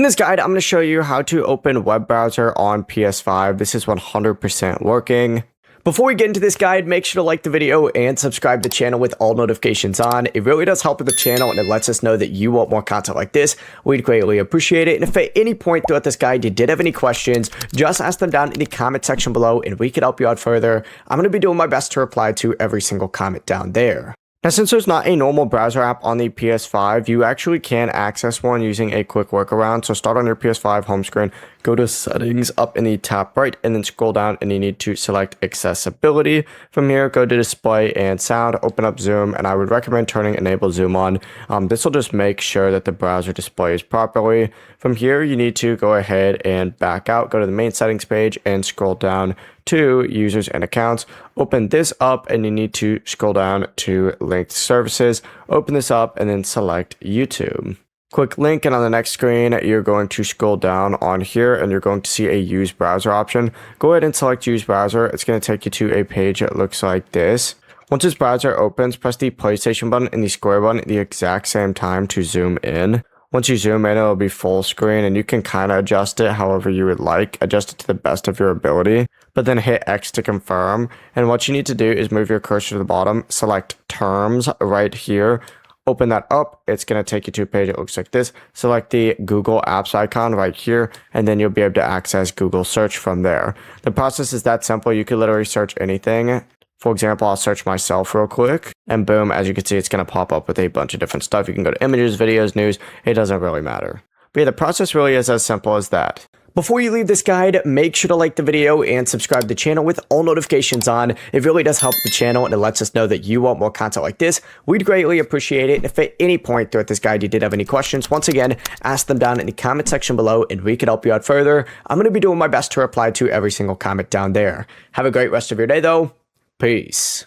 In this guide, I'm going to show you how to open web browser on PS5. This is 100% working. Before we get into this guide, make sure to like the video and subscribe to the channel with all notifications on. It really does help with the channel and it lets us know that you want more content like this. We'd greatly appreciate it. And if at any point throughout this guide you did have any questions, just ask them down in the comment section below and we could help you out further. I'm going to be doing my best to reply to every single comment down there. Now, since there's not a normal browser app on the PS5, you actually can access one using a quick workaround. So start on your PS5 home screen, go to settings up in the top right, and then scroll down and you need to select accessibility. From here, go to display and sound, open up zoom, and I would recommend turning enable zoom on. This will just make sure that the browser displays properly. From here, you need to go ahead and back out, go to the main settings page and scroll down to users and accounts. Open this up and you need to scroll down to linked services. Open this up and then select YouTube. Click link, and on the next screen, you're going to scroll down on here and you're going to see a use browser option. Go ahead and select use browser. It's going to take you to a page that looks like this. Once this browser opens, press the PlayStation button and the square button at the exact same time to zoom in. Once you zoom in, it'll be full screen and you can kind of adjust it however you would like. Adjust it to the best of your ability, but then hit X to confirm. And what you need to do is move your cursor to the bottom, select terms right here. Open that up. It's going to take you to a page that looks like this. Select the Google Apps icon right here, and then you'll be able to access Google search from there. The process is that simple. You can literally search anything. For example, I'll search myself real quick, and boom, as you can see, it's going to pop up with a bunch of different stuff. You can go to images, videos, news. It doesn't really matter. But yeah, the process really is as simple as that. Before you leave this guide, make sure to like the video and subscribe to the channel with all notifications on. It really does help the channel and it lets us know that you want more content like this. We'd greatly appreciate it. And if at any point throughout this guide you did have any questions, once again, ask them down in the comment section below and we can help you out further. I'm going to be doing my best to reply to every single comment down there. Have a great rest of your day though. Peace.